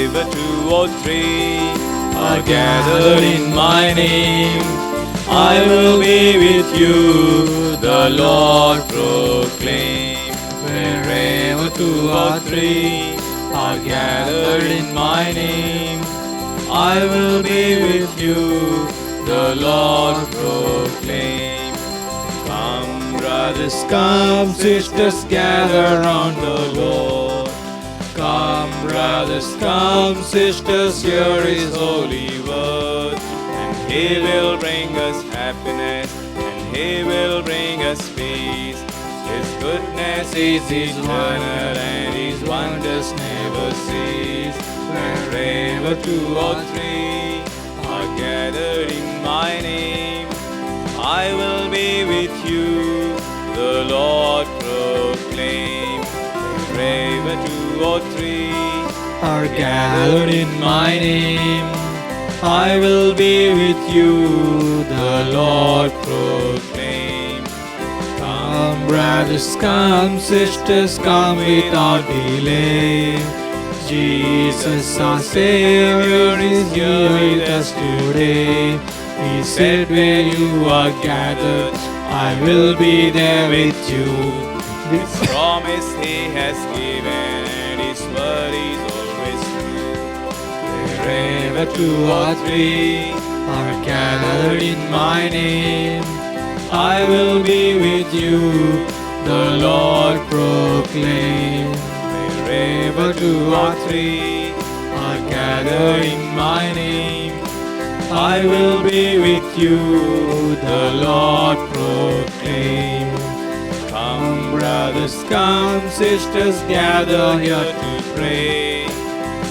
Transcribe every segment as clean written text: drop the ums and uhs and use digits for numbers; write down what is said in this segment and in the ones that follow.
Wherever two or three are gathered in my name, I will be with you, the Lord proclaim. Wherever two or three are gathered in my name, I will be with you, the Lord proclaim. Come, brothers, come, sisters, gather round the Lord. Come, brothers, come, sisters, hear His holy word. And He will bring us happiness, and He will bring us peace. His goodness is eternal, and His wonders never cease. Wherever two or three are gathered in my name, I will be with you, the Lord proclaim. Wherever two or three are gathered in my name, I will be with you, the Lord proclaim. Come, brothers, come, sisters, come without delay. Jesus, our Savior, is here with us today. He said, where you are gathered, I will be there with you. This promise He has given, and His word is always true. Wherever two or three are gathered in my name, I will be with you, the Lord proclaim. Wherever two or three are gathered in my name, I will be with you, the Lord proclaim. Come, brothers, come, sisters, gather here to pray.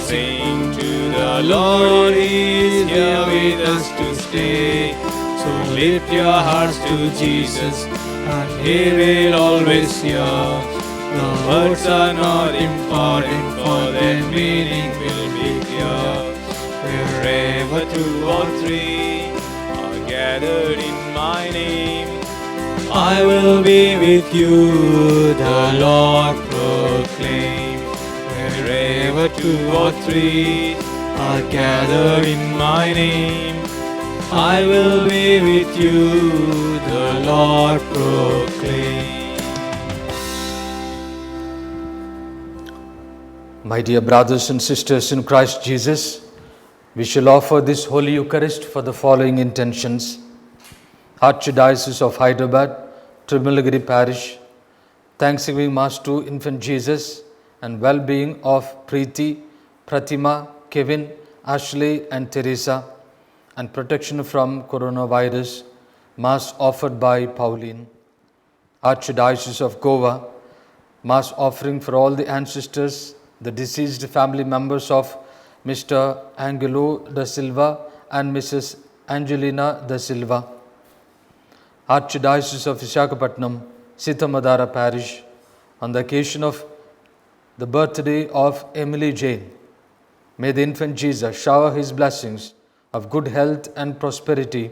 Sing to the Lord, He is here with us to stay. So lift your hearts to Jesus, and He will always hear. The words are not important, for their meaning will be clear. Wherever two or three are gathered in my name, I will be with you, the Lord proclaim. Wherever two or three are gathered in my name, I will be with you, the Lord proclaim. My dear brothers and sisters in Christ Jesus, we shall offer this Holy Eucharist for the following intentions: Archdiocese of Hyderabad, Tirumalagiri Parish, Thanksgiving Mass to Infant Jesus, and well-being of Preeti, Pratima, Kevin, Ashley and Teresa, and protection from coronavirus, Mass offered by Pauline. Archdiocese of Goa, Mass offering for all the ancestors, the deceased family members of Mr. Angelo da Silva and Mrs. Angelina da Silva. Archdiocese of Visakhapatnam, Sitamadara Parish, on the occasion of the birthday of Emily Jane. May the infant Jesus shower His blessings of good health and prosperity.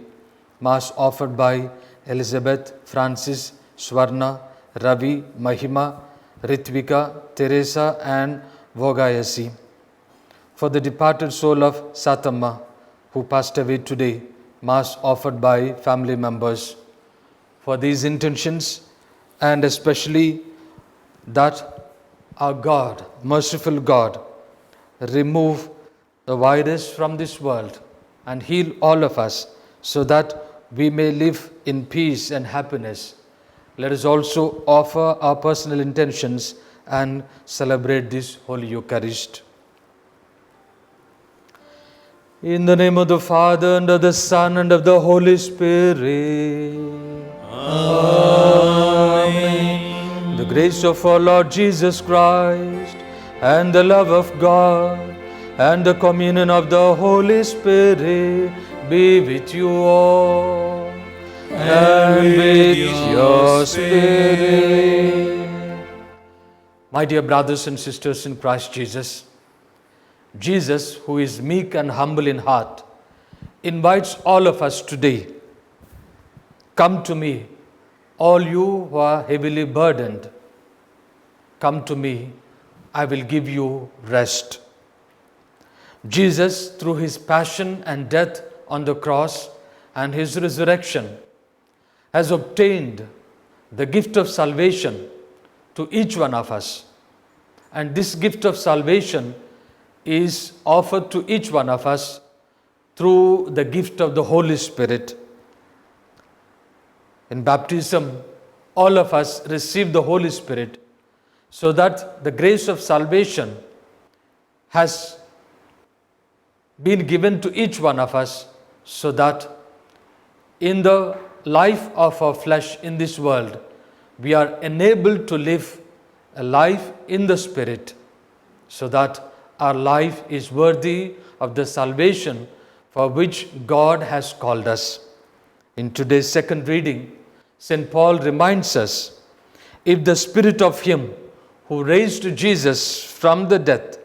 Mass offered by Elizabeth, Francis, Swarna, Ravi, Mahima, Ritvika, Teresa and Vogayasi. For the departed soul of Satamma, who passed away today, Mass offered by family members. For these intentions, and especially that our God, merciful God, remove the virus from this world and heal all of us, so that we may live in peace and happiness. Let us also offer our personal intentions and celebrate this Holy Eucharist. In the name of the Father, and of the Son, and of the Holy Spirit. Amen. The grace of our Lord Jesus Christ, and the love of God, and the communion of the Holy Spirit be with you all, and with your spirit. My dear brothers and sisters in Christ Jesus, Jesus, who is meek and humble in heart, invites all of us today. Come to me, all you who are heavily burdened. Come to me, I will give you rest. Jesus, through his passion and death on the cross and his resurrection, has obtained the gift of salvation to each one of us. And this gift of salvation is offered to each one of us through the gift of the Holy Spirit. In baptism, all of us receive the Holy Spirit so that the grace of salvation has been given to each one of us, so that in the life of our flesh in this world, we are enabled to live a life in the Spirit, so that our life is worthy of the salvation for which God has called us. In today's second reading, St. Paul reminds us, if the Spirit of Him who raised Jesus from the dead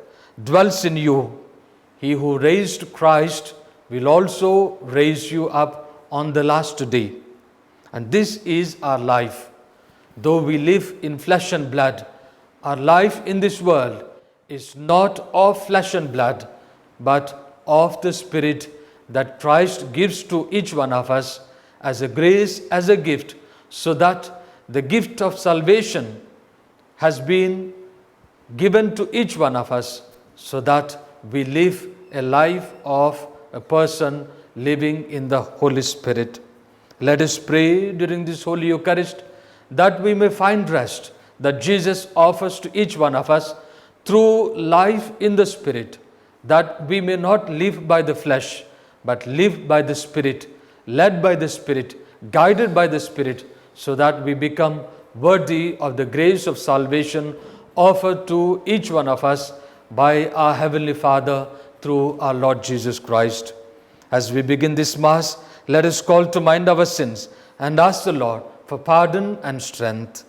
dwells in you, He who raised Christ will also raise you up on the last day. And this is our life. Though we live in flesh and blood, our life in this world is not of flesh and blood, but of the Spirit that Christ gives to each one of us as a grace, as a gift, so that the gift of salvation has been given to each one of us, so that we live a life of a person living in the Holy Spirit. Let us pray during this Holy Eucharist that we may find rest that Jesus offers to each one of us through life in the Spirit, that we may not live by the flesh, but live by the Spirit, led by the Spirit, guided by the Spirit, so that we become worthy of the grace of salvation offered to each one of us by our Heavenly Father through our Lord Jesus Christ. As we begin this Mass, let us call to mind our sins and ask the Lord for pardon and strength.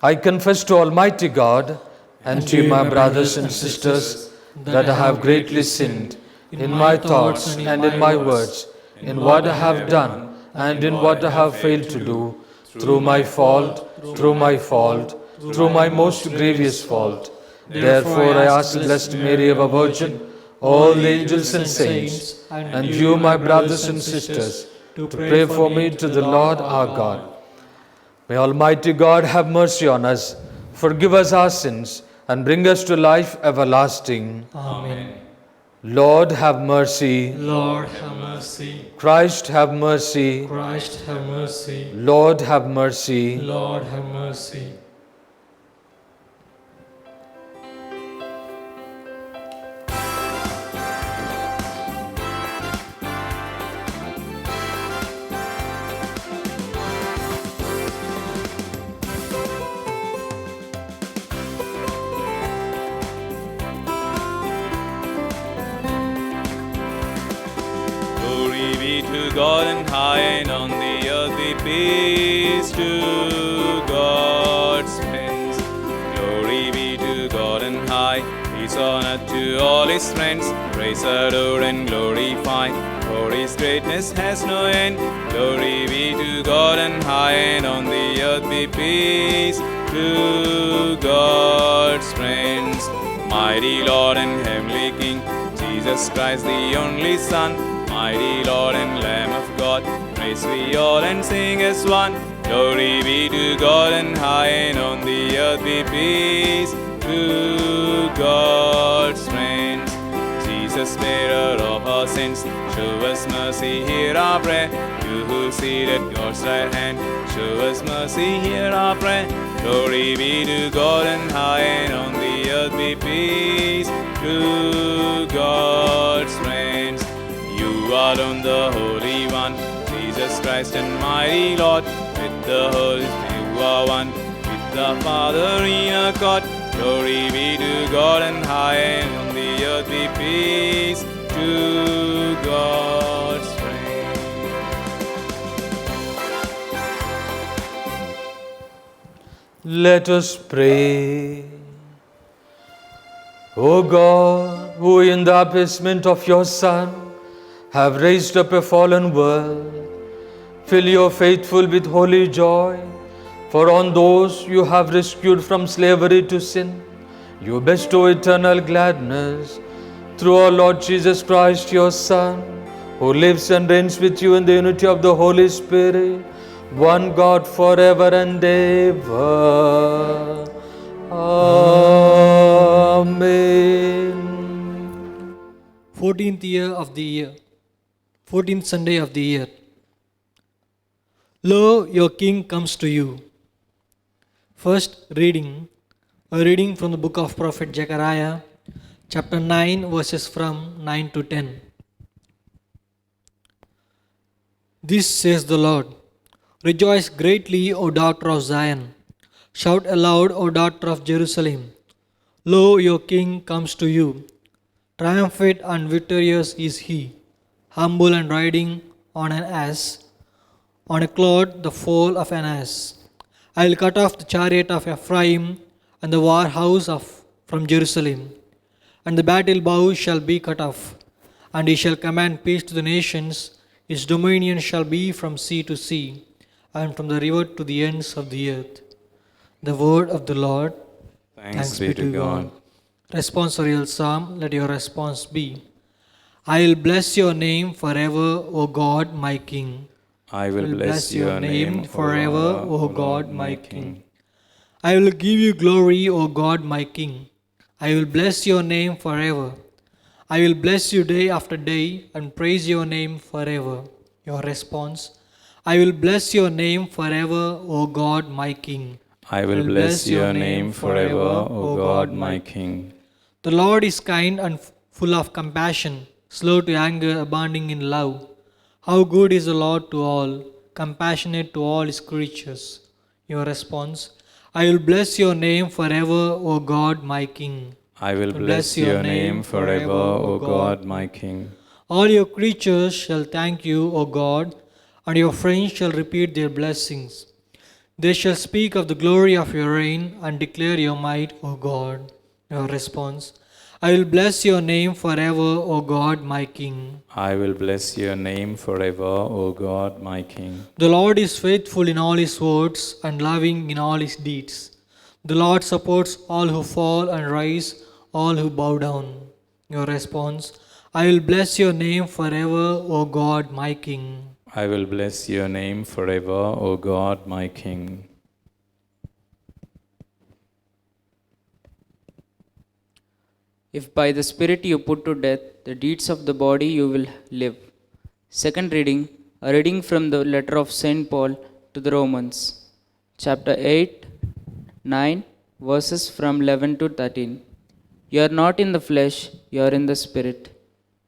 I confess to Almighty God and to you, my brothers and sisters, that I have greatly sinned in my thoughts and in my words, in what I have done and in what I have failed to do, through my fault, through my most grievous fault. Therefore I ask Blessed Mary, ever Virgin, all the angels and saints, and you, my brothers and sisters, to pray for me to the Lord our God. May Almighty God have mercy on us, forgive us our sins, and bring us to life everlasting. Amen. Lord, have mercy. Lord, have mercy. Christ, have mercy. Christ, have mercy. Lord, have mercy. Lord, have mercy. Glory be to God and high, and on the earth be peace to God's friends. Glory be to God and high, peace on earth to all His friends. Praise, adore, and glorify, for His greatness has no end. Glory be to God and high, and on the earth be peace to God's friends. Mighty Lord and heavenly King, Jesus Christ, the only Son, mighty Lord and Lamb of God, praise we all and sing as one. Glory be to God and high, and on the earth be peace to God's friends. Jesus, bearer of our sins, show us mercy, hear our prayer. You who sit at God's right hand, show us mercy, hear our prayer. Glory be to God and high, and on the earth be peace to God's friends. You alone, the Holy One, Jesus Christ and mighty Lord, with the Holy Spirit you are one, with the Father in accord. Glory be to God and high, and on the earth be peace to God's friends. Let us pray. O God, who in the appeasement of your Son have raised up a fallen world, fill your faithful with holy joy, For on those you have rescued from slavery to sin, you bestow eternal gladness through our Lord Jesus Christ, your Son, who lives and reigns with you in the unity of the Holy Spirit, one God forever and ever. Amen. 14th year of the year, 14th Sunday of the year. Lo, your King comes to you. First reading, a reading from the book of Prophet Zechariah, chapter 9, verses from 9 to 10. This says the Lord, rejoice greatly, O daughter of Zion. Shout aloud, O daughter of Jerusalem. Lo, your King comes to you. Triumphant and victorious is he, humble and riding on an ass, on a cloud, the foal of an ass. I will cut off the chariot of Ephraim and the war house from Jerusalem, and the battle bow shall be cut off, and he shall command peace to the nations. His dominion shall be from sea to sea, and from the river to the ends of the earth. The word of the Lord. Thanks be to God. Responsorial Psalm, let your response be, I will bless your name forever, O God, my King. I will bless your name forever, O God, my King. I will give you glory, O God, my King. I will bless your name forever. I will bless you day after day and praise your name forever. Your response, I will bless your name forever, O God, my King. I will bless your name forever, O God, my King. The Lord is kind and full of compassion, slow to anger, abounding in love. How good is the Lord to all, compassionate to all his creatures. Your response, I will bless your name forever, O God, my King. I will bless your name forever, O God, my King. All your creatures shall thank you, O God, and your friends shall repeat their blessings. They shall speak of the glory of your reign and declare your might, O God. Your response, I will bless your name forever, O God, my King. I will bless your name forever, O God, my King. The Lord is faithful in all his words and loving in all his deeds. The Lord supports all who fall and rise, all who bow down. Your response, I will bless your name forever, O God, my King. I will bless your name forever, O God, my King. If by the Spirit you put to death the deeds of the body, you will live. Second reading, a reading from the letter of St. Paul to the Romans, chapter 8, 9, verses from 11 to 13. You are not in the flesh, you are in the Spirit.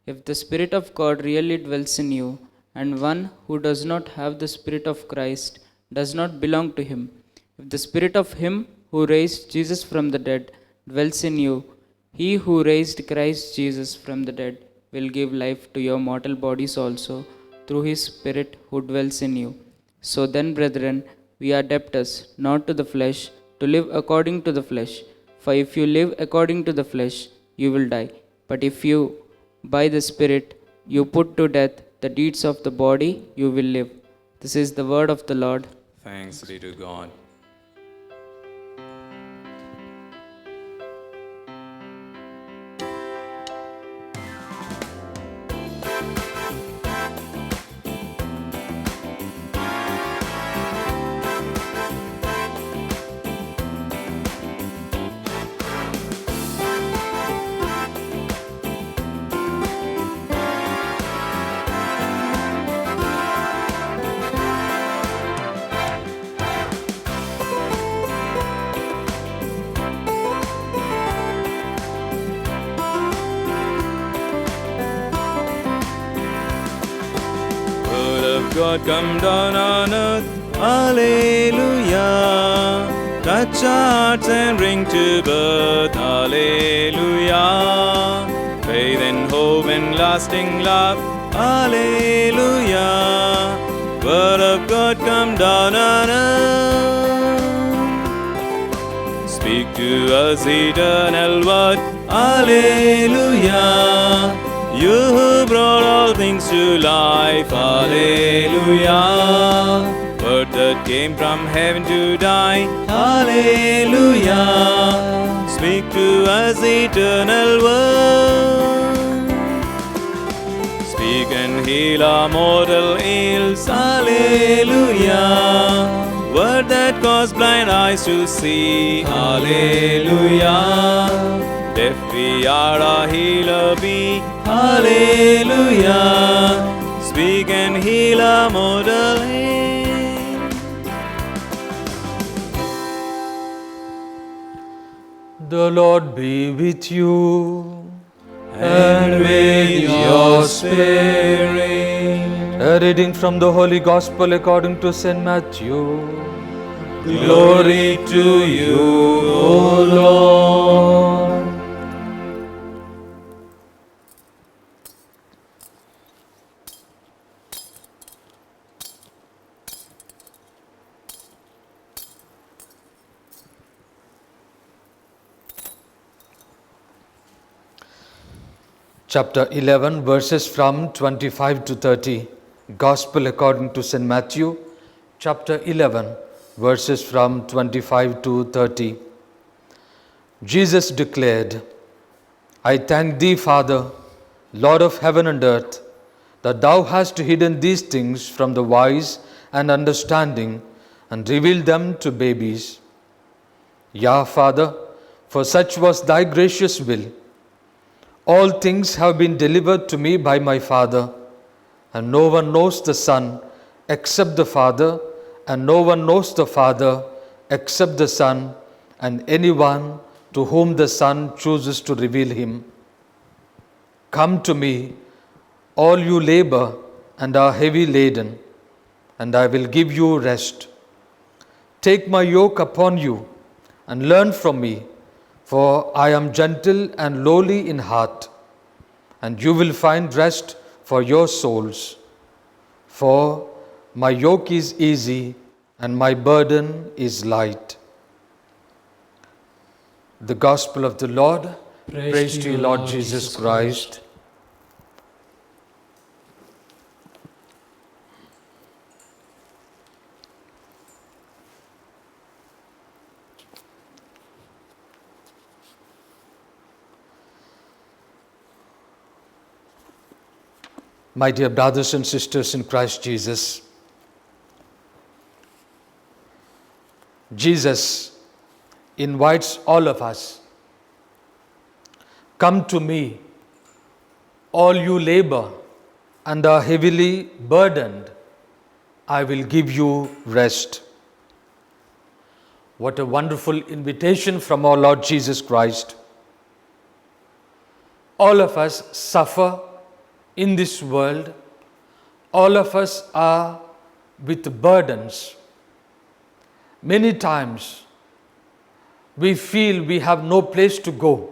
If the Spirit of God really dwells in you, and one who does not have the Spirit of Christ does not belong to him. If the Spirit of him who raised Jesus from the dead dwells in you, he who raised Christ Jesus from the dead will give life to your mortal bodies also through his Spirit who dwells in you. So then, brethren, we are debtors, not to the flesh, to live according to the flesh. For if you live according to the flesh, you will die. But if you, by the Spirit, you put to death the deeds of the body, you will live. This is the word of the Lord. Thanks be to God. God come down on earth, Alleluia. Touch our hearts and bring to birth, Alleluia. Faith and hope and lasting love, Alleluia. Word of God come down on earth. Speak to us eternal word, Alleluia. You who brought all things to life, Alleluia. Word the that came from heaven to die. Hallelujah. Speak to us, eternal word. Speak and heal our mortal ills. Hallelujah. Word that caused blind eyes to see. Hallelujah. Deaf we are, our healer be. Hallelujah. Speak and heal our mortal ills. The Lord be with you. And with your spirit. A reading from the Holy Gospel according to St. Matthew. Glory to you, O Lord. Chapter 11, verses from 25 to 30. Gospel according to St. Matthew, chapter 11, verses from 25 to 30. Jesus declared, I thank thee, Father, Lord of heaven and earth, that thou hast hidden these things from the wise and understanding and revealed them to babies. Yea, Father, for such was thy gracious will. All things have been delivered to me by my Father, and no one knows the Son except the Father, and no one knows the Father except the Son, and anyone to whom the Son chooses to reveal him. Come to me, all you labor and are heavy laden, and I will give you rest. Take my yoke upon you and learn from me, for I am gentle and lowly in heart, and you will find rest for your souls. For my yoke is easy and my burden is light. The Gospel of the Lord. Praise to you, Lord Jesus Christ. My dear brothers and sisters in Christ Jesus, Jesus invites all of us, come to me, all you labor and are heavily burdened, I will give you rest. What a wonderful invitation from our Lord Jesus Christ. All of us suffer in this world. All of us are with burdens. Many times we feel we have no place to go.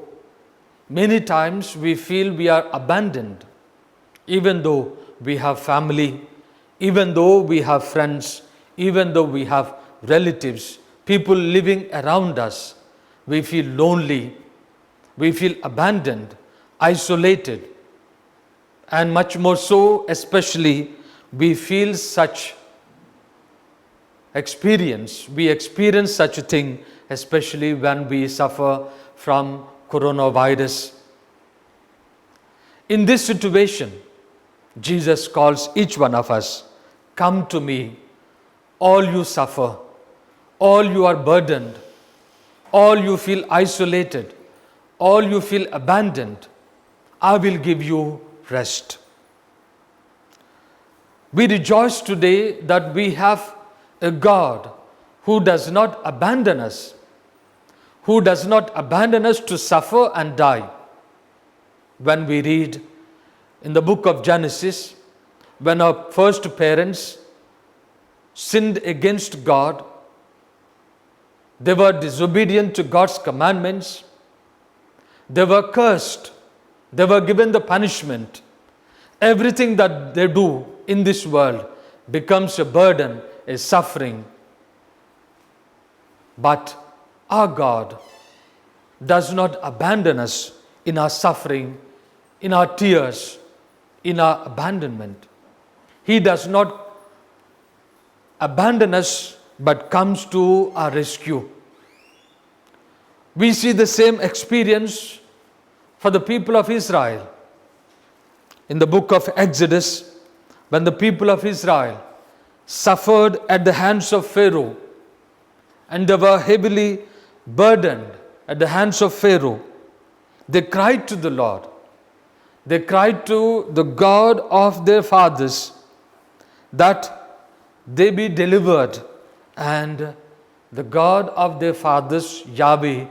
Many times we feel we are abandoned, even though we have family, even though we have friends, even though we have relatives, people living around us. We feel lonely, we feel abandoned, isolated, and much more so, especially, we feel such experience. We experience such a thing, especially when we suffer from coronavirus. In this situation, Jesus calls each one of us, come to me, all you suffer, all you are burdened, all you feel isolated, all you feel abandoned, I will give you rest. We rejoice today that we have a God who does not abandon us, who does not abandon us to suffer and die. When we read in the book of Genesis, when our first parents sinned against God, they were disobedient to God's commandments, they were cursed, they were given the punishment. Everything that they do in this world becomes a burden, a suffering. But our God does not abandon us in our suffering, in our tears, in our abandonment. He does not abandon us but comes to our rescue. We see the same experience for the people of Israel. In the book of Exodus, when the people of Israel suffered at the hands of Pharaoh, and they were heavily burdened at the hands of Pharaoh, they cried to the Lord. They cried to the God of their fathers that they be delivered. And the God of their fathers, Yahweh,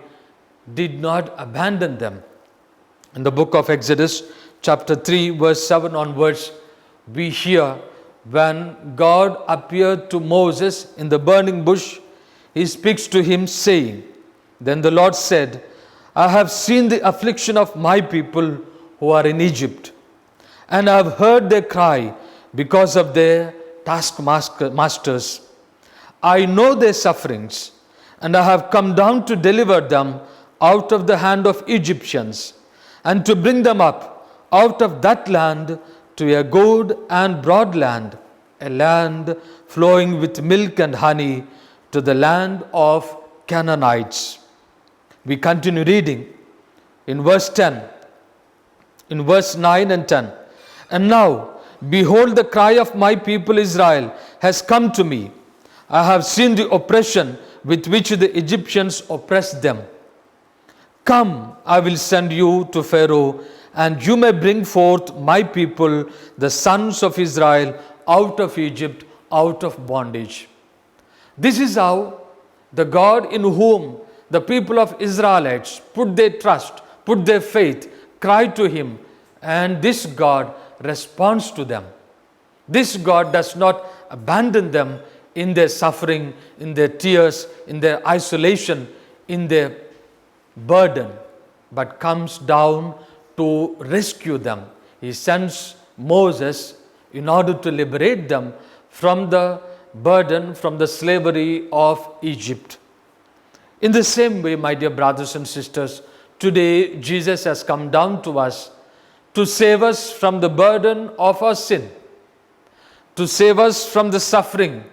did not abandon them. In the book of Exodus, chapter 3, verse 7 onwards, we hear when God appeared to Moses in the burning bush, he speaks to him saying, "Then the Lord said, I have seen the affliction of my people who are in Egypt, and I have heard their cry because of their taskmasters. I know their sufferings, and I have come down to deliver them out of the hand of Egyptians, and to bring them up out of that land to a good and broad land, a land flowing with milk and honey, to the land of Canaanites." We continue reading in verse 10, in verse 9 and 10. "And now, behold, the cry of my people Israel has come to me. I have seen the oppression with which the Egyptians oppressed them. Come, I will send you to Pharaoh, and you may bring forth my people, the sons of Israel, out of Egypt, out of bondage." This is how the God in whom the people of Israelites put their trust, put their faith, cried to him, and this God responds to them. This God does not abandon them in their suffering, in their tears, in their isolation, in their burden, but comes down to rescue them. He sends Moses in order to liberate them from the burden, from the slavery of Egypt. In the same way, my dear brothers and sisters, today Jesus has come down to us to save us from the burden of our sin, to save us from the suffering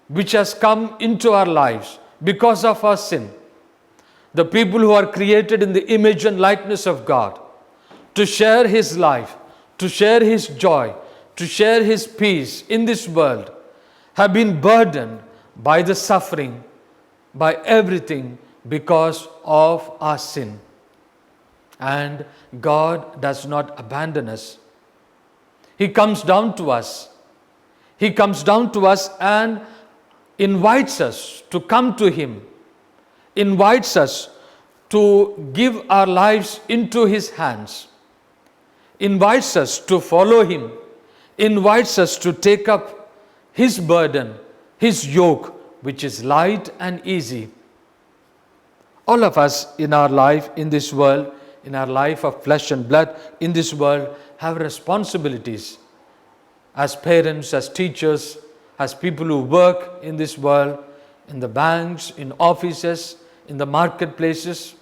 which has come into our lives because of our sin. The people who are created in the image and likeness of God, to share His life, to share His joy, to share His peace in this world, have been burdened by the suffering, by everything because of our sin. And God does not abandon us. He comes down to us. He comes down to us and invites us to come to Him, invites us to give our lives into His hands, invites us to follow Him, invites us to take up His burden, His yoke, which is light and easy. All of us in our life, in this world, in our life of flesh and blood, in this world, have responsibilities. As parents, as teachers, as people who work in this world, in the banks, in offices, in the marketplaces,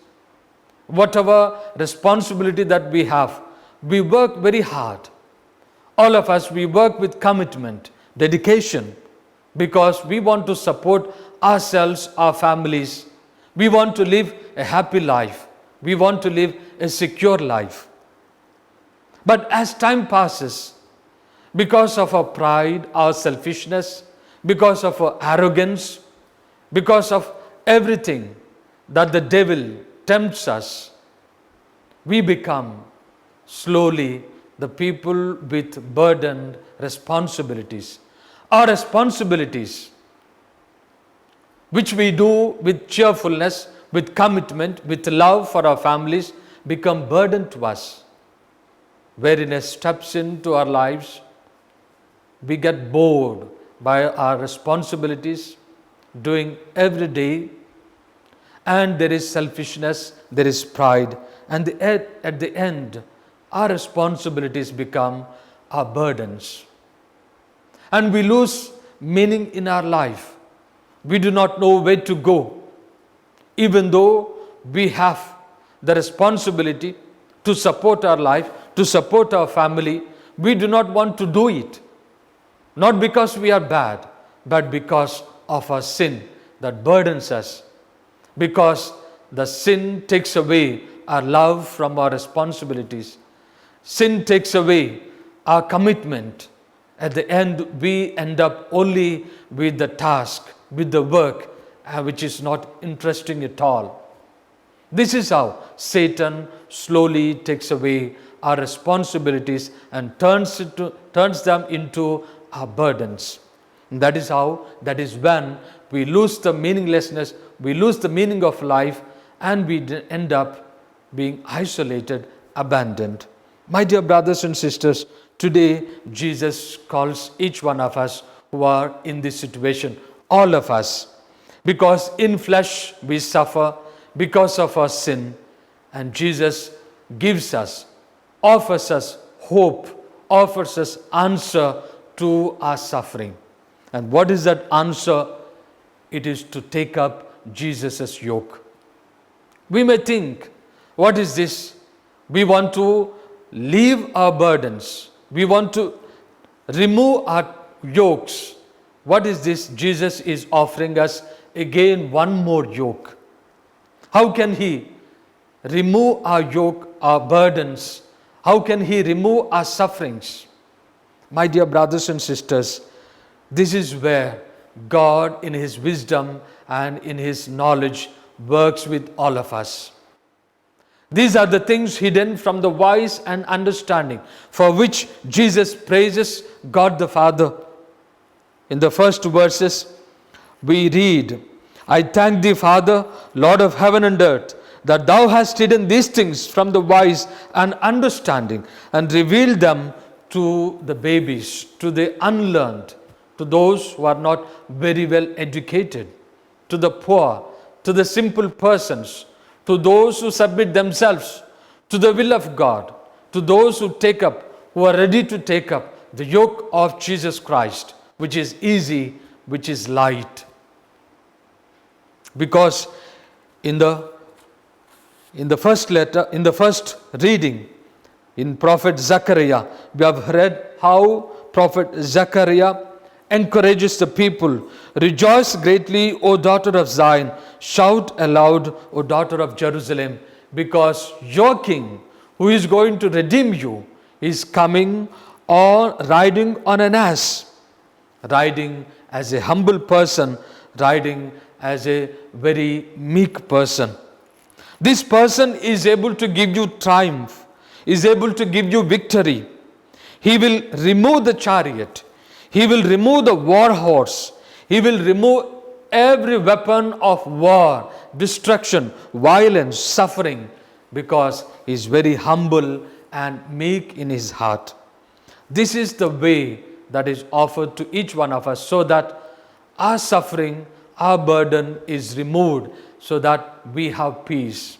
whatever responsibility that we have, we work very hard. All of us, we work with commitment, dedication, because we want to support ourselves, our families. We want to live a happy life. We want to live a secure life. But as time passes, because of our pride, our selfishness, because of our arrogance, because of everything that the devil tempts us, we become slowly the people with burdened responsibilities. Our responsibilities, which we do with cheerfulness, with commitment, with love for our families, become burden to us. Weariness steps into our lives. We get bored by our responsibilities, doing every day, and there is selfishness, there is pride, and at the end, our responsibilities become our burdens. And we lose meaning in our life. We do not know where to go. Even though we have the responsibility to support our life, to support our family, we do not want to do it. Not because we are bad, but because of our sin that burdens us, because the sin takes away our love from our responsibilities. Sin takes away our commitment. At the end, we end up only with the task, with the work, which is not interesting at all. This is how Satan slowly takes away our responsibilities and turns them into our burdens. And that is when we lose the meaninglessness, we lose the meaning of life, and we end up being isolated, abandoned. My dear brothers and sisters, today Jesus calls each one of us who are in this situation, all of us, because in flesh we suffer because of our sin, and Jesus gives us, offers us hope, offers us answer to our suffering. And what is that answer? It is to take up Jesus' yoke. We may think, what is this? We want to leave our burdens. We want to remove our yokes. What is this? Jesus is offering us again one more yoke. How can He remove our yoke, our burdens? How can He remove our sufferings? My dear brothers and sisters, this is where God in His wisdom and in His knowledge works with all of us. These are the things hidden from the wise and understanding, for which Jesus praises God the Father. In the first verses, we read, I thank thee, Father, Lord of heaven and earth, that thou hast hidden these things from the wise and understanding and revealed them to the babies, to the unlearned, to those who are not very well educated, to the poor, to the simple persons, to those who submit themselves to the will of God, to those who are ready to take up the yoke of Jesus Christ, which is easy, which is light. Because in the first reading, in Prophet Zechariah, we have read how Prophet Zechariah encourages the people. Rejoice greatly, O daughter of Zion. Shout aloud, O daughter of Jerusalem, because your king, who is going to redeem you, is coming or riding on an ass, riding as a humble person, riding as a very meek person. This person is able to give you triumph, is able to give you victory. He will remove the chariot. He will remove the war horse. He will remove every weapon of war, destruction, violence, suffering, because he is very humble and meek in his heart. This is the way that is offered to each one of us, so that our suffering, our burden is removed, so that we have peace.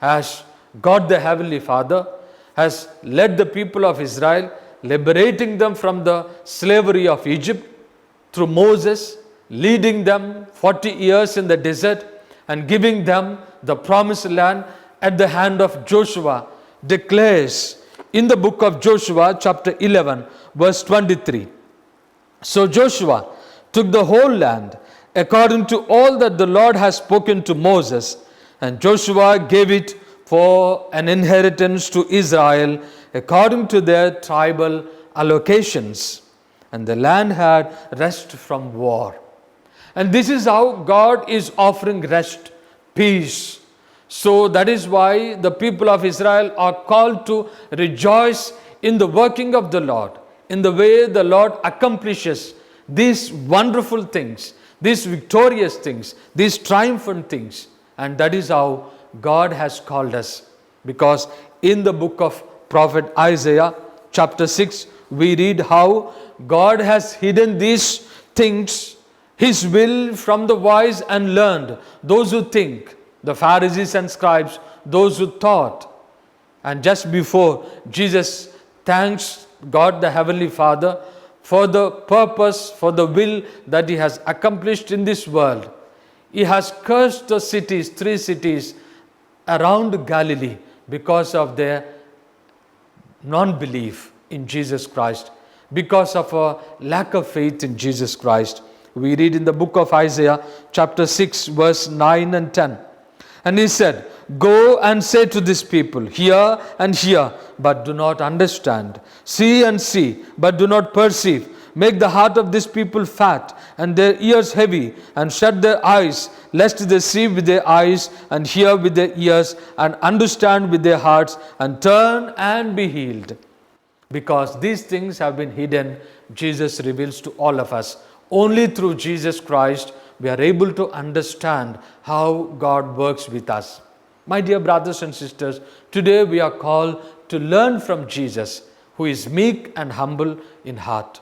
As God the Heavenly Father has led the people of Israel, liberating them from the slavery of Egypt through Moses, leading them 40 years in the desert and giving them the promised land at the hand of Joshua, declares in the book of Joshua chapter 11 verse 23. So Joshua took the whole land according to all that the Lord has spoken to Moses, and Joshua gave it for an inheritance to Israel according to their tribal allocations. And the land had rest from war. And this is how God is offering rest, peace. So that is why the people of Israel are called to rejoice in the working of the Lord, in the way the Lord accomplishes these wonderful things, these victorious things, these triumphant things. And that is how God has called us. Because in the book of Prophet Isaiah chapter 6, we read how God has hidden these things, His will, from the wise and learned, those who think, the Pharisees and scribes, those who thought. And just before, Jesus thanks God the Heavenly Father for the purpose, for the will that He has accomplished in this world. He has cursed the cities, 3 cities around Galilee, because of their non-belief in Jesus Christ, because of a lack of faith in Jesus Christ. We read in the book of Isaiah, chapter 6, verse 9 and 10. And he said, "Go and say to this people, hear and hear, but do not understand. See and see, but do not perceive. Make the heart of this people fat, and their ears heavy, and shut their eyes, lest they see with their eyes, and hear with their ears, and understand with their hearts, and turn and be healed." Because these things have been hidden, Jesus reveals to all of us. Only through Jesus Christ we are able to understand how God works with us. My dear brothers and sisters, today we are called to learn from Jesus, who is meek and humble in heart.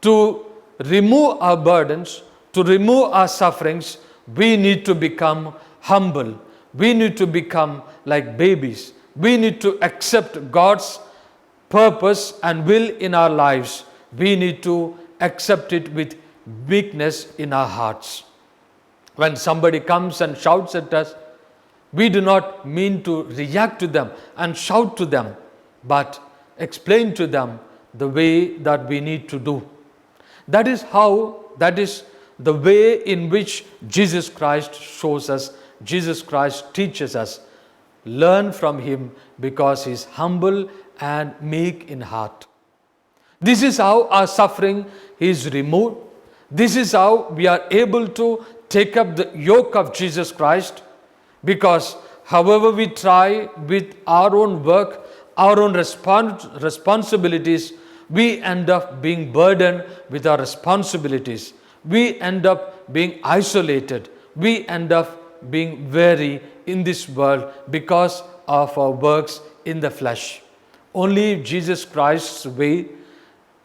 To remove our burdens, to remove our sufferings, we need to become humble. We need to become like babies. We need to accept God's purpose and will in our lives. We need to accept it with meekness in our hearts. When somebody comes and shouts at us, we do not mean to react to them and shout to them, but explain to them the way that we need to do. That is the way in which Jesus Christ shows us, Jesus Christ teaches us. Learn from him because he is humble and meek in heart. This is how our suffering is removed. This is how we are able to take up the yoke of Jesus Christ, because however we try with our own work, our own responsibilities, we end up being burdened with our responsibilities. We end up being isolated. We end up being weary in this world because of our works in the flesh. Only Jesus Christ's way,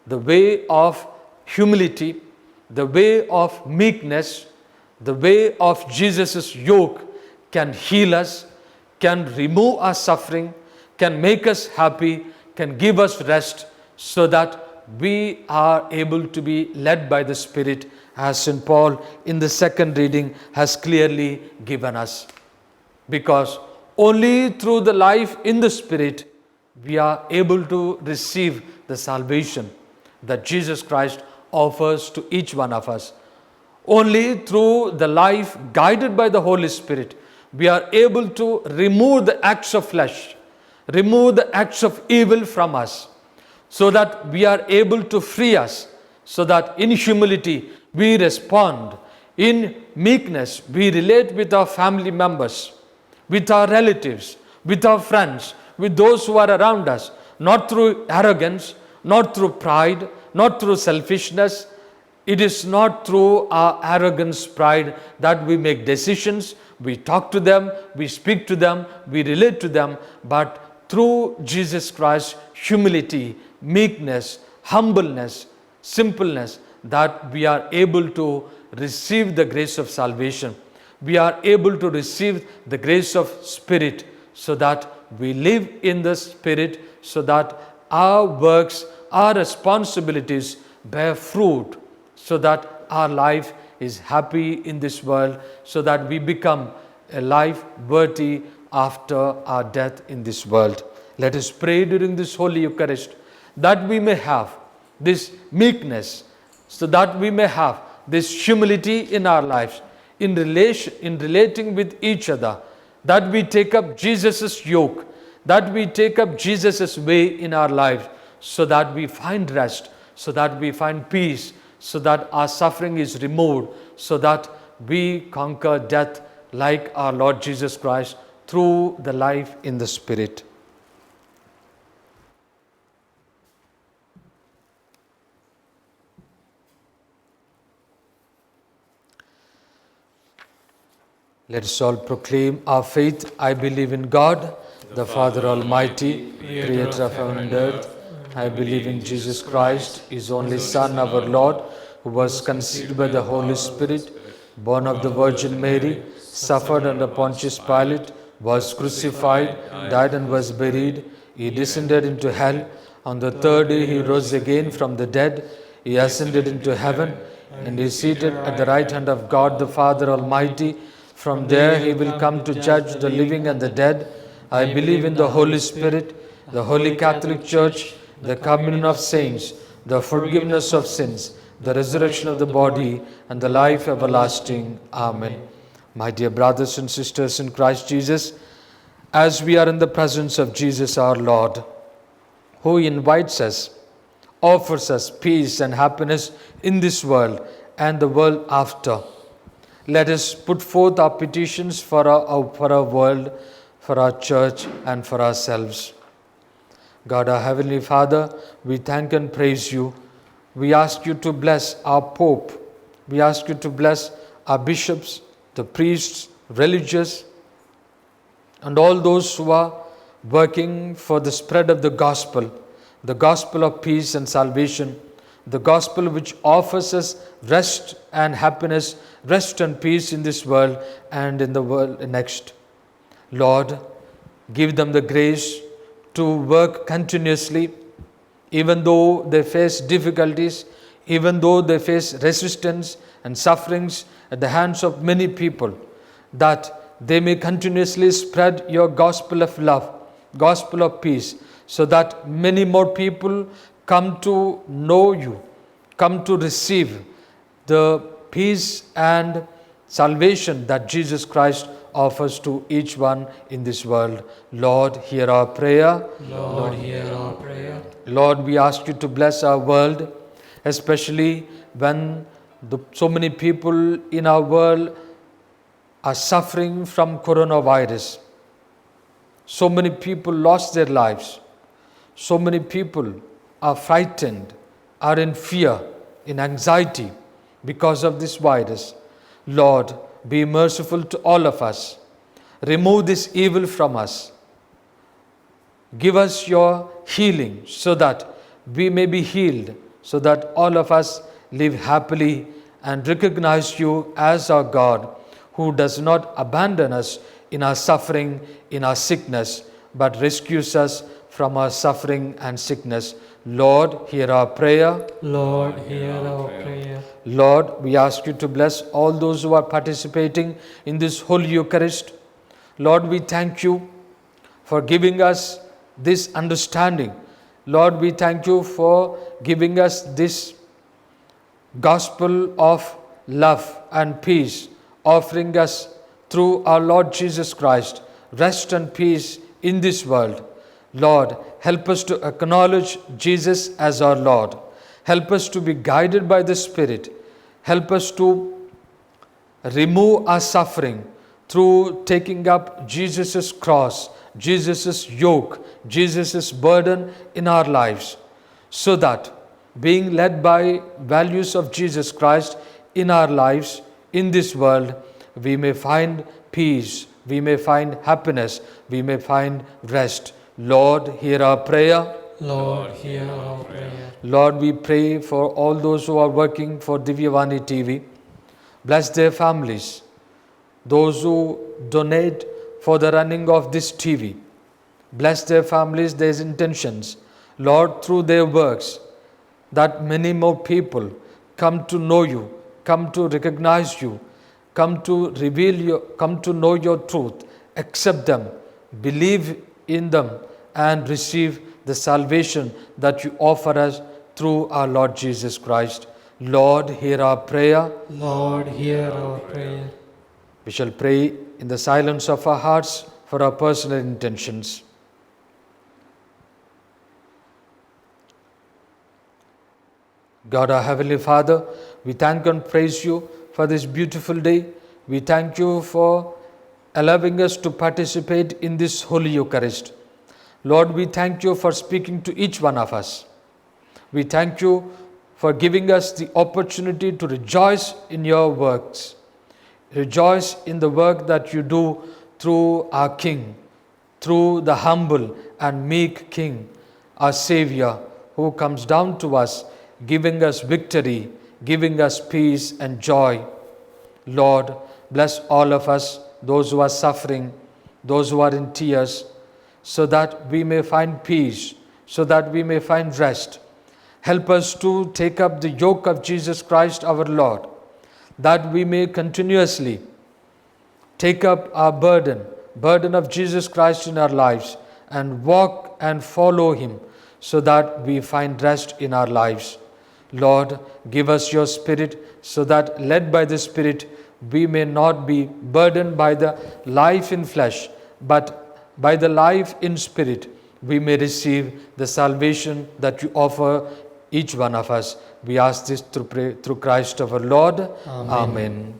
the way of humility, the way of meekness, the way of Jesus' yoke can heal us, can remove our suffering, can make us happy, can give us rest, so that we are able to be led by the Spirit, as St. Paul in the second reading has clearly given us. Because only through the life in the Spirit we are able to receive the salvation that Jesus Christ offers to each one of us. Only through the life guided by the Holy Spirit we are able to remove the acts of flesh, remove the acts of evil from us, so that we are able to free us, so that in humility we respond, in meekness we relate with our family members, with our relatives, with our friends, with those who are around us, not through arrogance, not through pride, not through selfishness. It is not through our arrogance, pride that we make decisions, we talk to them, we speak to them, we relate to them, but through Jesus Christ's humility, meekness, humbleness, simpleness, that we are able to receive the grace of salvation. We are able to receive the grace of Spirit, so that we live in the Spirit, so that our works, our responsibilities bear fruit, so that our life is happy in this world, so that we become a life worthy after our death in this world. Let us pray during this Holy Eucharist that we may have this meekness, so that we may have this humility in our lives, in relating with each other, that we take up Jesus' yoke, that we take up Jesus' way in our lives, so that we find rest, so that we find peace, so that our suffering is removed, so that we conquer death like our Lord Jesus Christ through the life in the Spirit. Let us all proclaim our faith. I believe in God, the Father Almighty, creator of heaven and earth. I believe in Jesus Christ, his only Son, our Lord, who was conceived by the Holy Spirit, born of the Virgin Mary, suffered under Pontius Pilate, was crucified, died and was buried. He descended into hell. On the third day he rose again from the dead. He ascended into heaven and is seated at the right hand of God the Father Almighty. From there he will come to judge the living and the dead. I believe in the Holy Spirit, the Holy Catholic Church, the communion of saints, the forgiveness of sins, the resurrection of the body, and the life everlasting. Amen. My dear brothers and sisters in Christ Jesus, as we are in the presence of Jesus our Lord, who invites us, offers us peace and happiness in this world and the world after, let us put forth our petitions for our world, for our church, and for ourselves. God, our Heavenly Father, we thank and praise you. We ask you to bless our Pope. We ask you to bless our bishops, the priests, religious, and all those who are working for the spread of the gospel of peace and salvation, the gospel which offers us rest and happiness, rest and peace in this world and in the world next. Lord, give them the grace to work continuously, even though they face difficulties, even though they face resistance and sufferings at the hands of many people, that they may continuously spread your gospel of love, gospel of peace, so that many more people come to know you, come to receive the peace and salvation that Jesus Christ offers to each one in this world. Lord, hear our prayer. Lord, hear our prayer. Lord, we ask you to bless our world, especially when so many people in our world are suffering from coronavirus. So many people lost their lives. So many people are frightened, are in fear, in anxiety because of this virus. Lord, be merciful to all of us. Remove this evil from us. Give us your healing so that we may be healed, so that all of us live happily and recognize you as our God, who does not abandon us in our suffering, in our sickness, but rescues us from our suffering and sickness. Lord, hear our prayer. Lord, hear our prayer. Lord, we ask you to bless all those who are participating in this Holy Eucharist. Lord, we thank you for giving us this understanding. Lord, we thank you for giving us this gospel of love and peace, offering us through our Lord Jesus Christ rest and peace in this world. Lord, help us to acknowledge Jesus as our Lord. Help us to be guided by the Spirit. Help us to remove our suffering through taking up Jesus' cross, Jesus' yoke, Jesus' burden in our lives, so that being led by values of Jesus Christ in our lives, in this world, we may find peace, we may find happiness, we may find rest. Lord, hear our prayer. Lord, hear our prayer. Lord, we pray for all those who are working for Divyavani TV. Bless their families. Those who donate for the running of this TV. Bless their families, their intentions. Lord, through their works, that many more people come to know you, come to recognize you, come to reveal you, come to know your truth, accept them, believe in them, and receive the salvation that you offer us through our Lord Jesus Christ. Lord, hear our prayer. Lord, hear our prayer. We shall pray in the silence of our hearts for our personal intentions. God, our Heavenly Father, we thank and praise you for this beautiful day. We thank you for allowing us to participate in this Holy Eucharist. Lord, we thank you for speaking to each one of us. We thank you for giving us the opportunity to rejoice in your works. Rejoice in the work that you do through our King, through the humble and meek King, our Savior, who comes down to us, giving us victory, giving us peace and joy. Lord, bless all of us, those who are suffering, those who are in tears, so that we may find peace, so that we may find rest. Help us to take up the yoke of Jesus Christ our Lord, that we may continuously take up our burden of Jesus Christ in our lives, and walk and follow Him, so that we find rest in our lives. Lord, give us your Spirit, so that, led by the Spirit, we may not be burdened by the life in flesh, but by the life in spirit, we may receive the salvation that you offer each one of us. We ask this through Christ our Lord. Amen.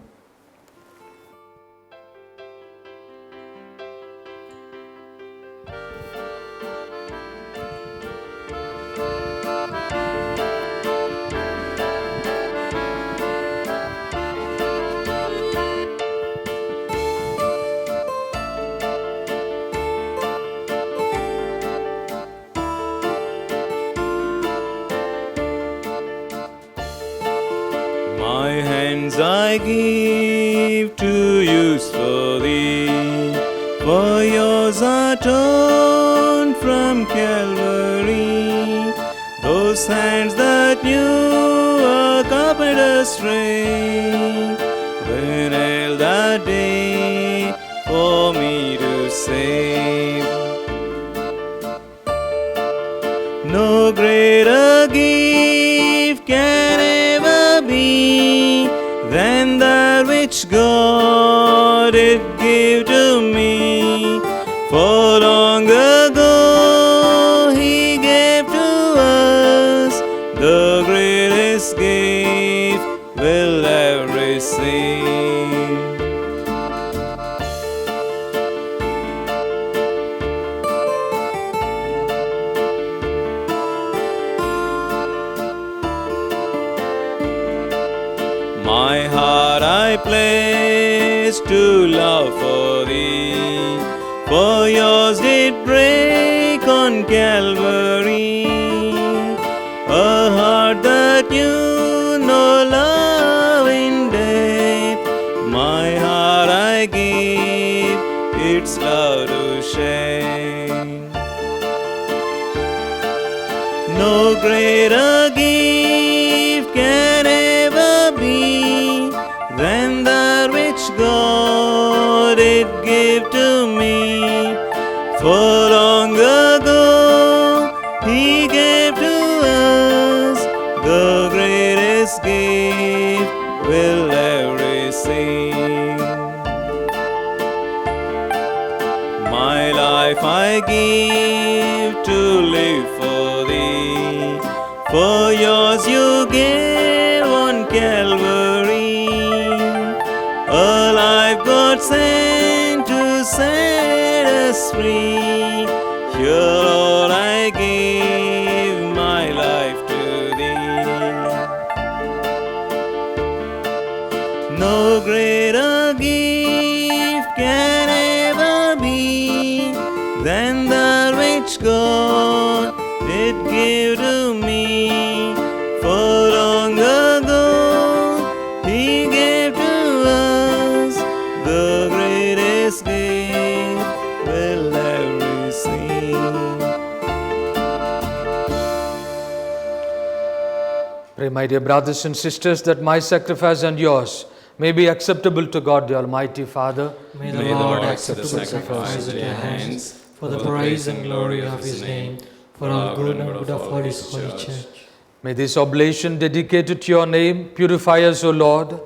My hands I give to use for thee, for yours are torn from Calvary. Those hands that knew a carpenter's trade were nailed that day for me to save. No greater gift can ever be than that which God did give to me. For long ago He gave to us the greatest gift we'll ever receive. My heart I place to love for thee, for yours did break on Calvary. A heart that knew no love in death, my heart I give its love to share. No greater gift can ever be than that which God did give to me. For long ago He gave to us the greatest gift we'll ever receive. My life I give to live for thee, for yours you gave on Calvary. A life God sent to set us free. Here, Lord, I give my life to thee. No greater gift can ever be than that which God did give to me. For long ago He gave to us the greatest gift we'll ever receive. Pray, my dear brothers and sisters, that my sacrifice and yours may be acceptable to God the Almighty Father. May the Lord accept the sacrifice at your hands for the praise and glory of His name, for our good and good of all His holy church. May this oblation dedicated to your name purify us, O Lord,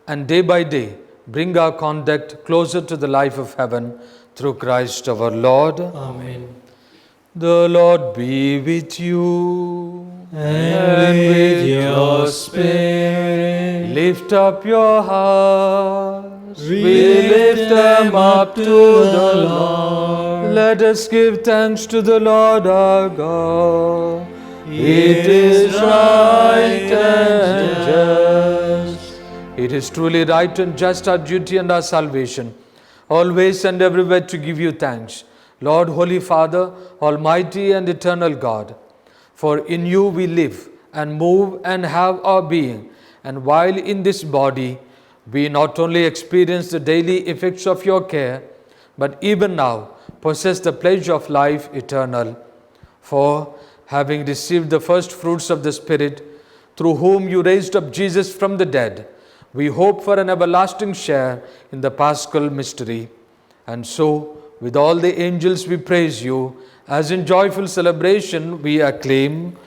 and day by day bring our conduct closer to the life of heaven through Christ our Lord. Amen. The Lord be with you. And with your spirit. Lift up your hearts. We lift them up to the Lord. Let us give thanks to the Lord our God. It is right and just. It is truly right and just, our duty and our salvation, always and everywhere to give you thanks, Lord, Holy Father, Almighty and eternal God. For in you we live and move and have our being, and while in this body, we not only experience the daily effects of your care, but even now possess the pledge of life eternal. For, having received the first fruits of the Spirit, through whom you raised up Jesus from the dead, we hope for an everlasting share in the Paschal mystery. And so, with all the angels we praise you, as in joyful celebration we acclaim,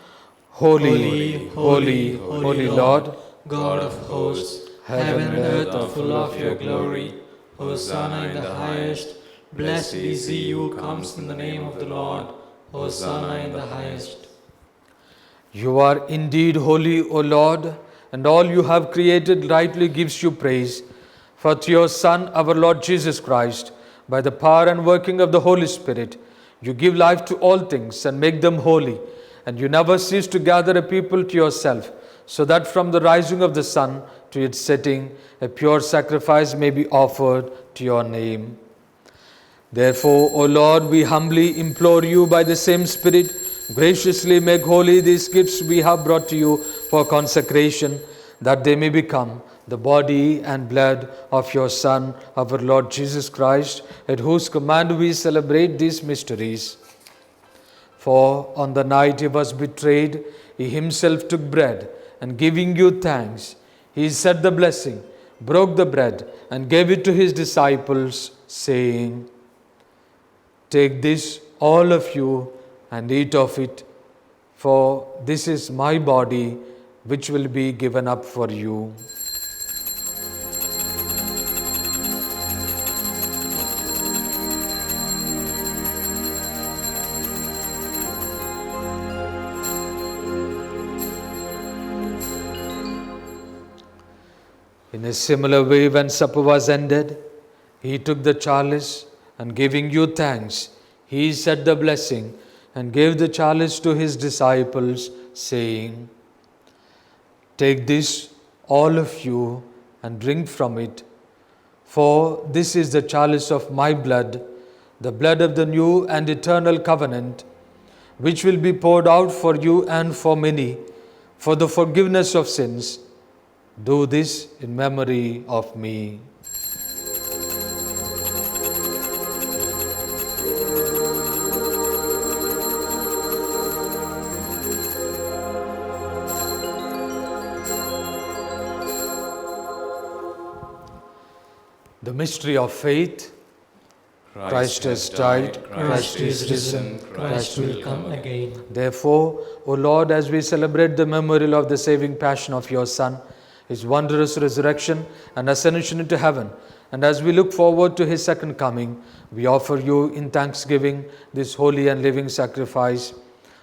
Holy, holy, holy Lord, God of hosts, heaven and earth are full of your glory. Hosanna in the highest. Blessed is he who comes in the name of the Lord. Hosanna in the highest. you are indeed holy, O Lord, and all you have created rightly gives you praise. For through your Son, our Lord Jesus Christ, by the power and working of the Holy Spirit, you give life to all things and make them holy. And you never cease to gather a people to yourself, so that from the rising of the sun to its setting, a pure sacrifice may be offered to your name. Therefore, O Lord, we humbly implore you by the same Spirit, graciously make holy these gifts we have brought to you for consecration, that they may become the body and blood of your Son, our Lord Jesus Christ, at whose command we celebrate these mysteries. For on the night he was betrayed, he himself took bread, and giving you thanks, he said the blessing, broke the bread, and gave it to his disciples, saying, "Take this, all of you, and eat of it, for this is my body, which will be given up for you." In a similar way, when supper was ended, he took the chalice, and giving you thanks, he said the blessing, and gave the chalice to his disciples, saying, "Take this, all of you, and drink from it, for this is the chalice of my blood, the blood of the new and eternal covenant, which will be poured out for you and for many, for the forgiveness of sins. Do this in memory of me." The mystery of faith. Christ has died, Christ is risen, Christ will come again. Therefore, O Lord, as we celebrate the memorial of the saving passion of your Son, his wondrous resurrection and ascension into heaven, and as we look forward to his second coming, we offer you in thanksgiving this holy and living sacrifice.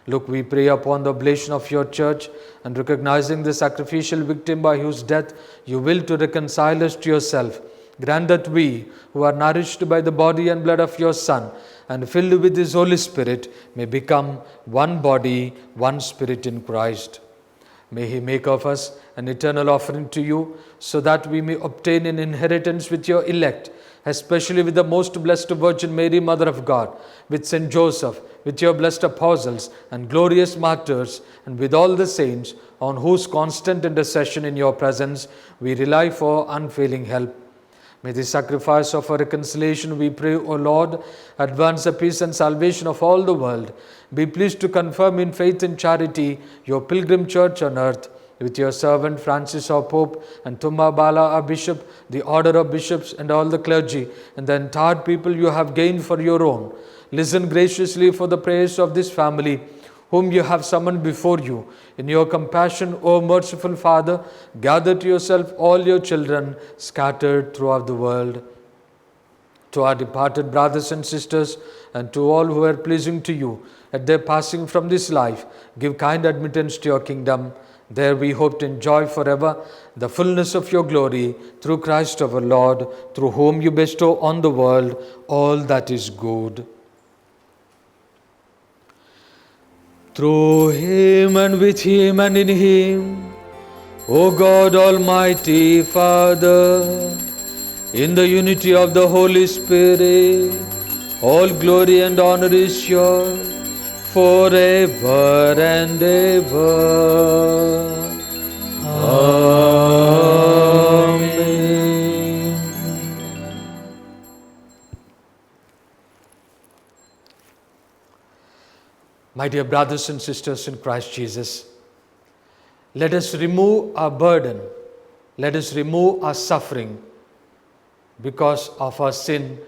Look, we pray upon the oblation of your church, and recognizing the sacrificial victim by whose death you will to reconcile us to yourself, grant that we, who are nourished by the body and blood of your Son, and filled with his Holy Spirit, may become one body, one spirit in Christ. May he make of us an eternal offering to you, so that we may obtain an inheritance with your elect, especially with the most blessed Virgin Mary, Mother of God, with Saint Joseph, with your blessed apostles and glorious martyrs, and with all the saints, on whose constant intercession in your presence we rely for unfailing help. May the sacrifice of our reconciliation, we pray, O Lord, advance the peace and salvation of all the world. Be pleased to confirm in faith and charity your pilgrim church on earth, with your servant Francis our Pope, and Tumma Bala our Bishop, the order of bishops and all the clergy, and the entire people you have gained for your own. Listen graciously for the prayers of this family, whom you have summoned before you. In your compassion, O merciful Father, gather to yourself all your children scattered throughout the world. To our departed brothers and sisters, and to all who are pleasing to you at their passing from this life, give kind admittance to your kingdom. There we hope to enjoy forever the fullness of your glory, through Christ our Lord, through whom you bestow on the world all that is good. Through him and with him and in him, O God Almighty Father, in the unity of the Holy Spirit, all glory and honor is yours forever and ever. Amen. My dear brothers and sisters in Christ Jesus, let us remove our burden, let us remove our suffering. Because of our sin,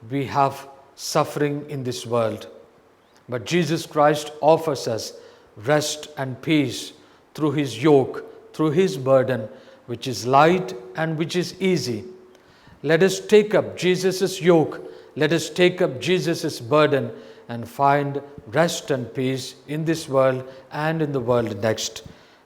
we have suffering in this world. But Jesus Christ offers us rest and peace through His yoke, through His burden, which is light and which is easy. Let us take up Jesus' yoke, let us take up Jesus' burden and find rest and peace in this world and in the world next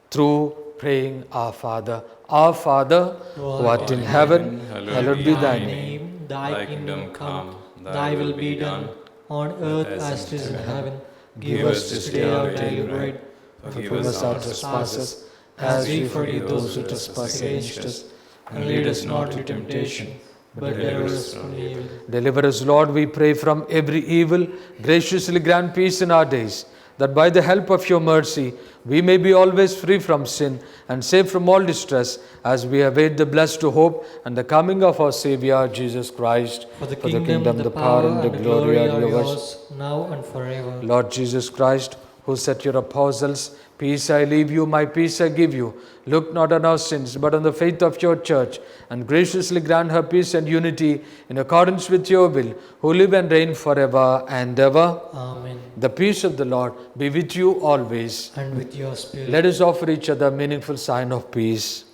through praying our Father. Our Father, who art in heaven, hallowed be thy name. Thy kingdom come, thy will be done, on earth as it is in heaven. Give us this day our daily bread. Forgive us our trespasses, as we forgive those who trespass against us. And lead us not into temptation, but deliver us from evil. Deliver us, Lord, we pray, from every evil. Graciously grant peace in our days, that by the help of your mercy we may be always free from sin and safe from all distress, as we await the blessed hope and the coming of our Saviour Jesus Christ. For the kingdom, the power, and the glory are yours, now and forever. Lord Jesus Christ, who said to your apostles, peace I leave you, my peace I give you. Look not on our sins, but on the faith of your church, and graciously grant her peace and unity in accordance with your will, who live and reign forever and ever. Amen. The peace of the Lord be with you always. And with your spirit. Let us offer each other a meaningful sign of peace.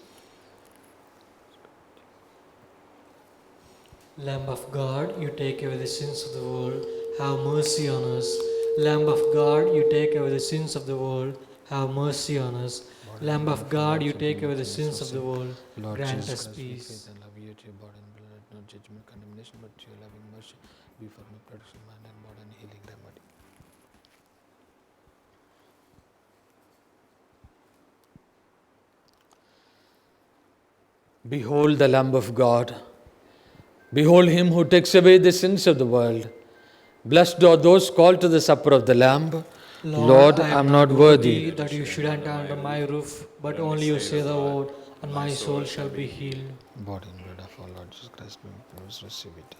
Lamb of God, you take away the sins of the world, have mercy on us. Lamb of God, you take away the sins of the world, have mercy on us. Lamb of God, you take away the sins of the world, grant us peace. And love you to your body and blood, no judgment, condemnation, but to your loving mercy, be for me protection, mind and body, and healing remedy. Behold the Lamb of God. Behold him who takes away the sins of the world. Blessed are those called to the supper of the Lamb. Lord, I am not worthy that you should enter under my roof, but only you say the word, and my soul shall be healed. Body and blood of our Lord Jesus Christ, we must receive it.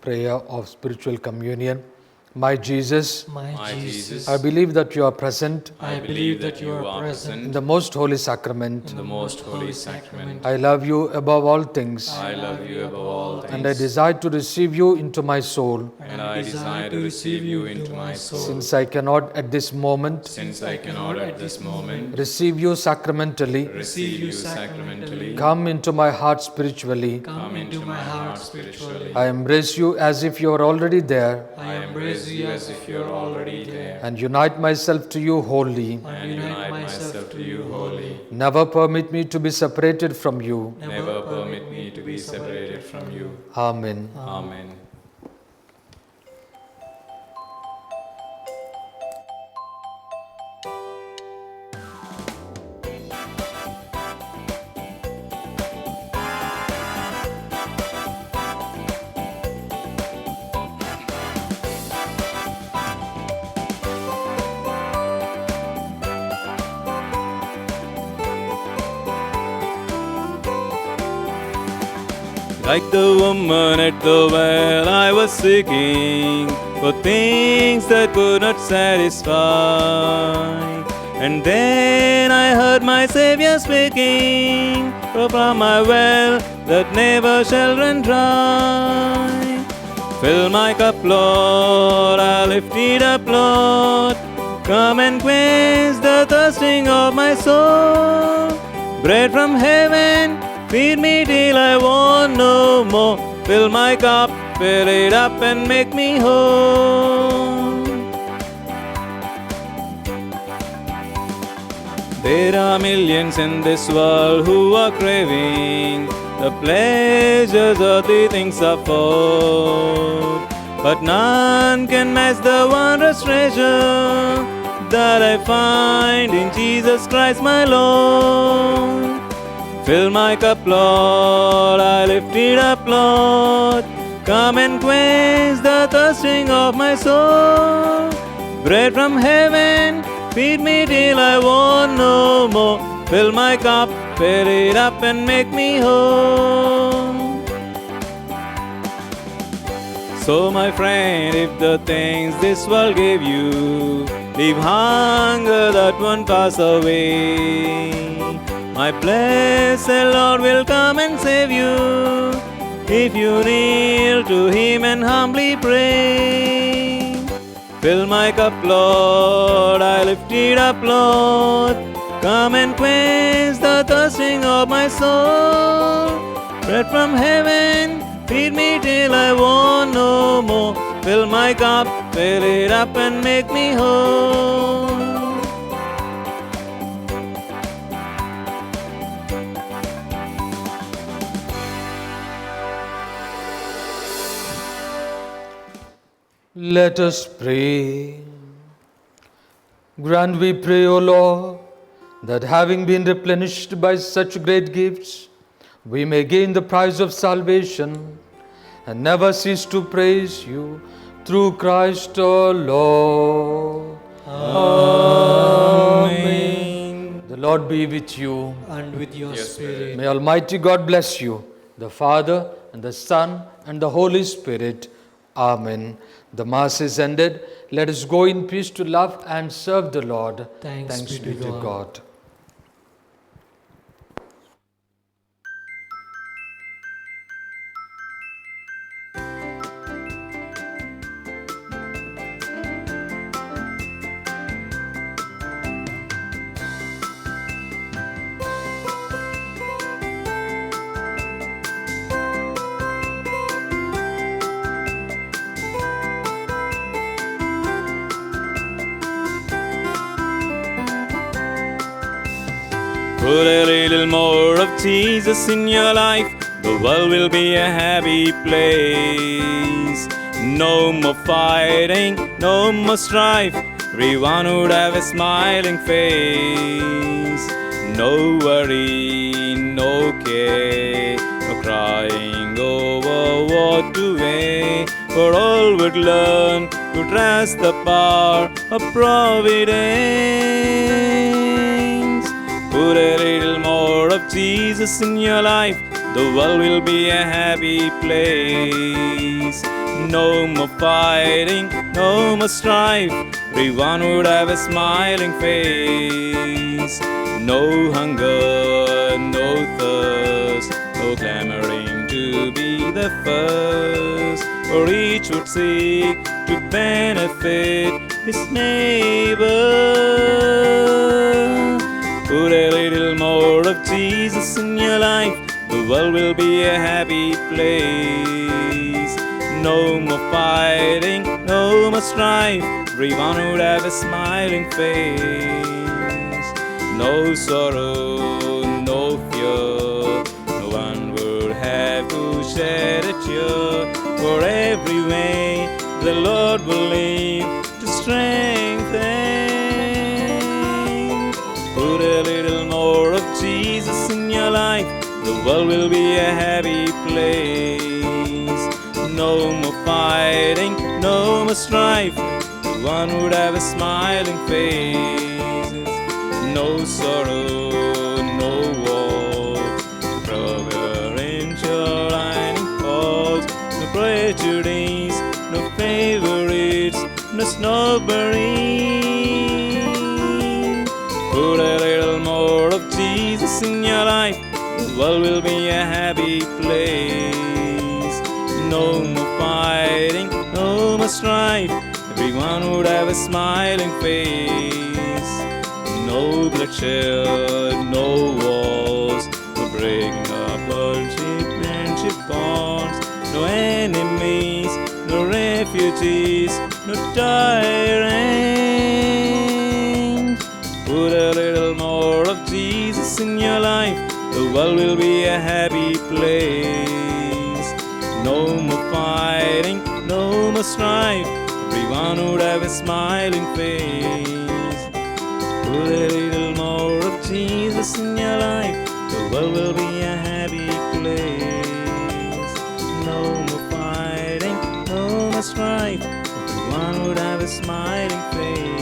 Prayer of spiritual communion. My Jesus, My Jesus, I believe that you are present I believe that you are in present the most holy sacrament. in the most holy sacrament. I love you above all things, I love you above all things, and I desire to receive you into my soul. and I desire to receive you into my soul. Since I cannot at this moment Since I cannot at this moment receive you sacramentally, receive you sacramentally, come into my heart spiritually. come into my heart spiritually. I embrace you as if you are already there, I embrace you as if you are already there, and unite myself to you wholly. and unite myself to you wholly. Never permit me to be separated from you. never permit me to be separated from you. Amen. Amen. Like the woman at the well, I was seeking for things that could not satisfy. And then I heard my Savior speaking, from my well that never shall run dry. Fill my cup, Lord, I lift it up, Lord. Come and quench the thirsting of my soul. Bread from heaven, feed me till I want no more. Fill my cup, fill it up and make me whole. There are millions in this world who are craving the pleasures of the things of earth, but none can match the wondrous treasure that I find in Jesus Christ my Lord. Fill my cup, Lord, I lift it up, Lord. Come and quench the thirsting of my soul. Bread from heaven, feed me till I want no more. Fill my cup, fill it up and make me whole. So, my friend, if the things this world gave you, leave hunger that won't pass away. My blessed Lord will come and save you, if you kneel to Him and humbly pray. Fill my cup, Lord, I lift it up, Lord. Come and quench the thirsting of my soul. Bread from heaven, feed me till I want no more. Fill my cup, fill it up and make me whole. Let us pray. Grant, we pray, O Lord, that having been replenished by such great gifts, we may gain the prize of salvation and never cease to praise you through Christ our Lord. Amen. The Lord be with you. And with your spirit. May Almighty God bless you, the Father and the Son and the Holy Spirit. Amen. The Mass is ended. Let us go in peace to love and serve the Lord. Thanks be to God. Put a little more of Jesus in your life, the world will be a happy place. No more fighting, no more strife, everyone would have a smiling face. No worry, no care, no crying over what to wear, for all would learn to trust the power of providence. Put a little more of Jesus in your life, the world will be a happy place. No more fighting, no more strife, everyone would have a smiling face. No hunger, no thirst, no clamoring to be the first, for each would seek to benefit his neighbor. Put a little more of Jesus in your life, the world will be a happy place. No more fighting, no more strife, everyone would have a smiling face. No sorrow, no fear, no one would have to shed a tear, for every way the Lord will lead to strengthen. Put a little more of Jesus in your life, the world will be a happy place. No more fighting, no more strife, everyone would have a smiling face. No sorrow, no war, providential lining cause, no prejudice, no favorites, no snobbery. Put a little more of Jesus in your life, the world will be a happy place. No more fighting, no more strife, everyone would have a smiling face. No bloodshed, no wars, no breaking up friendship bonds, no enemies, no refugees, no tyrants. Put a little more of Jesus in your life, the world will be a happy place. No more fighting, no more strife, everyone would have a smiling face. Put a little more of Jesus in your life, the world will be a happy place. No more fighting, no more strife, everyone would have a smiling face.